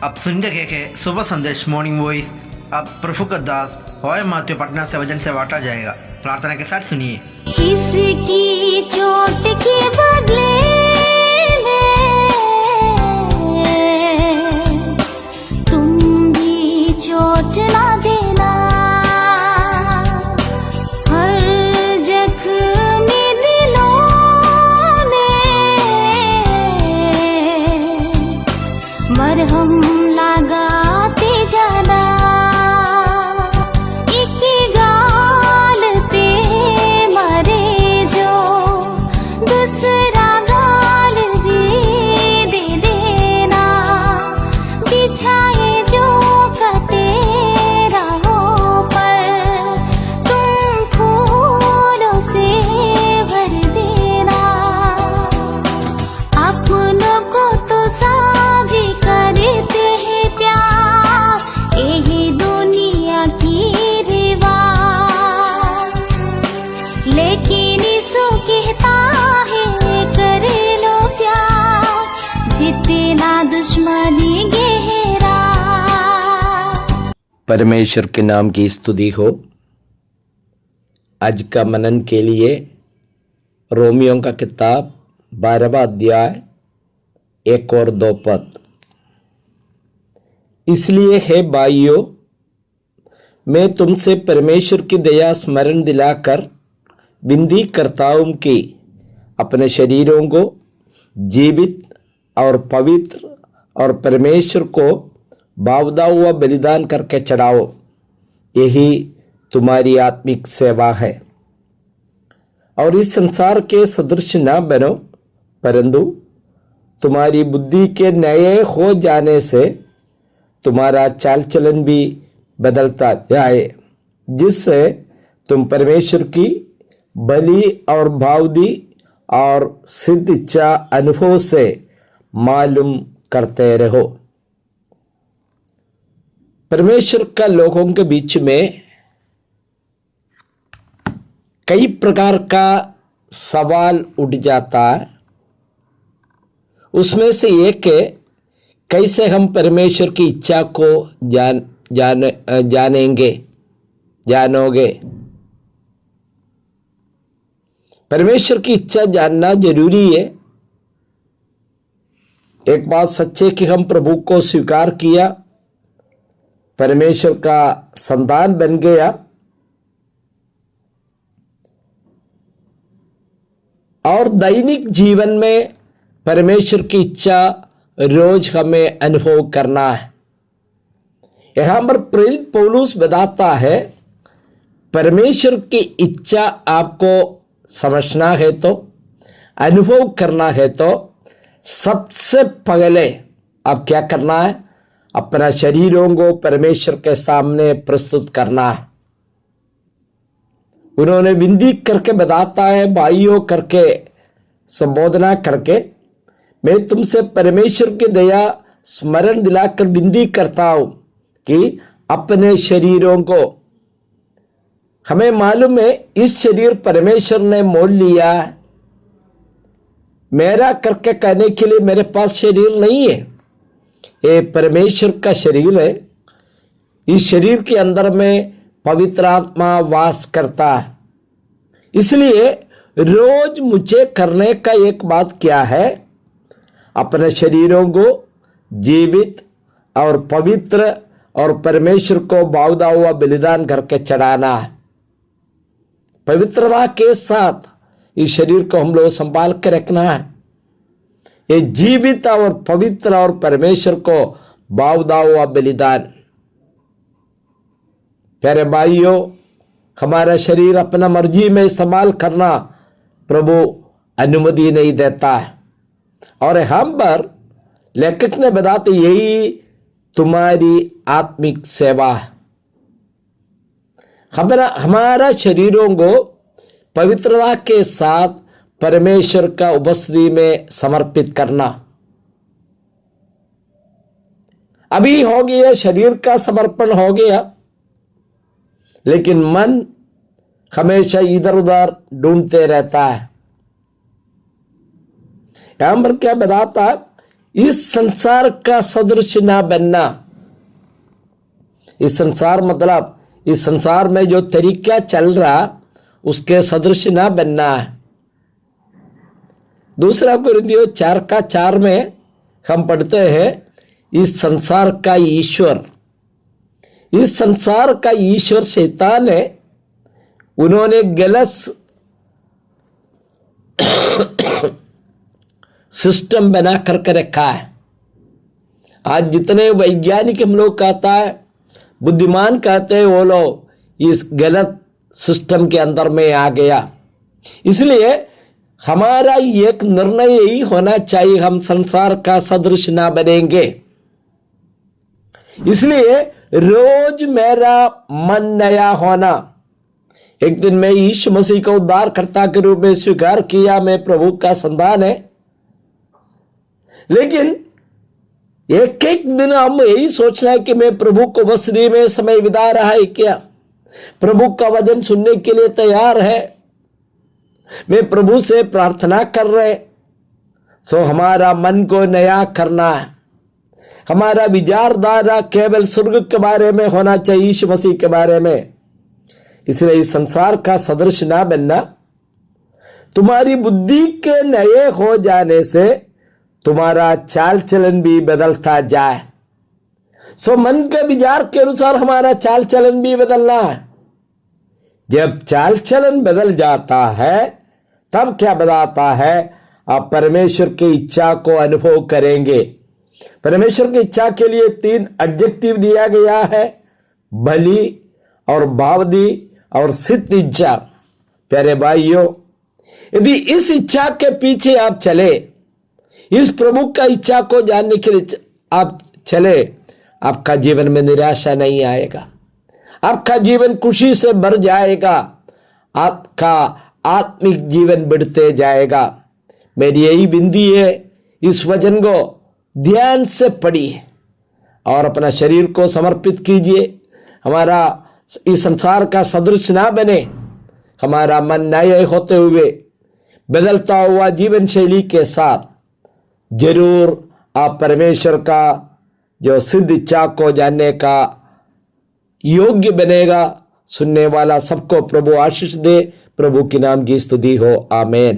अब सुन रहे थे सुबह संदेश मॉर्निंग वॉइस। अब प्रफुल्ल दास होय माथ्यू पटना से वजन से बांटा जाएगा। प्रार्थना के साथ सुनिए। किसकी चोट के बदले में तुम भी चोट ना देना। हर जख्मी दिलों में मरहम लगाते जाना। दूसरा गाल भी दे देना। बिछाए जो कटे राहों पर तुम फूलों से भर देना। अपनों को तो सभी करते हैं प्यार, यही दुनिया की रिवाज। लेकिन इसो कहता दुश्मनी गहरा। परमेश्वर के नाम की स्तुति हो। आज का मनन के लिए रोमियो का किताब 12वां अध्याय 1 और 2 पद। इसलिए हे भाइयों, मैं तुमसे परमेश्वर की दया स्मरण दिलाकर विनती करता हूं कि अपने शरीरों को जीवित और पवित्र और परमेश्वर को भावदा हुआ बलिदान करके चढ़ाओ, यही तुम्हारी आत्मिक सेवा है। और इस संसार के सदृश न बनो, परंतु तुम्हारी बुद्धि के नए हो जाने से तुम्हारा चाल चलन भी बदलता जाए, जिससे तुम परमेश्वर की भली और भावदी और सिद्ध इच्छा अनुभव से मालूम करते रहो। परमेश्वर का लोगों के बीच में कई प्रकार का सवाल उठ जाता है। उसमें से एक है, कैसे हम परमेश्वर की इच्छा को जानोगे। परमेश्वर की इच्छा जानना जरूरी है। एक बात सच्चे कि हम प्रभु को स्वीकार किया, परमेश्वर का संतान बन गया, और दैनिक जीवन में परमेश्वर की इच्छा रोज हमें अनुभव करना है। यहां पर प्रेरित पौलुस बताता है, परमेश्वर की इच्छा आपको समझना है तो, अनुभव करना है तो सबसे पहले अब क्या करना है? अपना शरीरों को परमेश्वर के सामने प्रस्तुत करना है। उन्होंने विनती करके बताता है, भाइयों करके संबोधना करके, मैं तुमसे परमेश्वर की दया स्मरण दिलाकर विनती करता हूं कि अपने शरीरों को, हमें मालूम है इस शरीर परमेश्वर ने मोल लिया है। मेरा करके कहने के लिए मेरे पास शरीर नहीं है, ये परमेश्वर का शरीर है। इस शरीर के अंदर में पवित्र आत्मा वास करता है। इसलिए रोज मुझे करने का एक बात क्या है? अपने शरीरों को जीवित और पवित्र और परमेश्वर को भावदा हुआ बलिदान करके चढ़ाना है। पवित्रता के साथ इस शरीर को हम लोग संभाल के रखना है। ये जीवित और पवित्र और परमेश्वर को भावदा हुआ बलिदान। प्यारे भाइयों, हमारा शरीर अपना मर्जी में इस्तेमाल करना प्रभु अनुमति नहीं देता है। और हम पर लेखक ने बताते, यही तुम्हारी आत्मिक सेवा है। हमारा शरीरों को पवित्रता के साथ परमेश्वर का उपस्थिति में समर्पित करना। अभी हो गया, शरीर का समर्पण हो गया, लेकिन मन हमेशा इधर उधर ढूंढते रहता है। यहां पर क्या बताता है, इस संसार का सदृश ना बनना। इस संसार मतलब इस संसार में जो तरीका चल रहा उसके सदृश ना बनना है। दूसरा कुरिन्थियों 4:4 में हम पढ़ते हैं, इस संसार का ईश्वर, इस संसार का ईश्वर शैतान है, उन्होंने गलत सिस्टम बना करके रखा है। आज जितने वैज्ञानिक हम लोग कहता है, बुद्धिमान कहते हैं, वो लोग इस गलत सिस्टम के अंदर में आ गया। इसलिए हमारा एक निर्णय यही होना चाहिए, हम संसार का सदृश ना बनेंगे। इसलिए रोज मेरा मन नया होना। एक दिन मैं यीशु मसीह को उद्धारकर्ता के रूप में स्वीकार किया, मैं प्रभु का संतान है, लेकिन एक एक दिन हम यही सोचना है कि मैं प्रभु को बसरी में समय बिता रहा है क्या, प्रभु का वचन सुनने के लिए तैयार है, मैं प्रभु से प्रार्थना कर रहे। सो हमारा मन को नया करना है, हमारा विचारधारा केवल स्वर्ग के बारे में होना चाहिए, यीशु मसीह के बारे में। इसलिए इस संसार का सदृश ना बनना। तुम्हारी बुद्धि के नए हो जाने से तुम्हारा चाल चलन भी बदलता जाए। सो मन के विचार के अनुसार हमारा चाल चलन भी बदलना है। जब चाल चलन बदल जाता है तब क्या बदलता है, आप परमेश्वर की इच्छा को अनुभव करेंगे। परमेश्वर की इच्छा के लिए 3 एडजेक्टिव दिया गया है, भली और भावदी और सिद्ध इच्छा। प्यारे भाइयों, यदि इस इच्छा के पीछे आप चले, इस प्रभु का इच्छा को जानने के लिए आप चले, आपका जीवन में निराशा नहीं आएगा, आपका जीवन खुशी से भर जाएगा, आपका आत्मिक जीवन बढ़ते जाएगा। मेरी यही विनती है, इस वचन को ध्यान से पढ़िए और अपना शरीर को समर्पित कीजिए। हमारा इस संसार का सदृश ना बने, हमारा मन नए होते हुए बदलता हुआ जीवन शैली के साथ जरूर आप परमेश्वर का जो सिद्ध इच्छा को जानने का योग्य बनेगा। सुनने वाला सबको प्रभु आशीष दे। प्रभु के नाम की स्तुति हो, आमीन।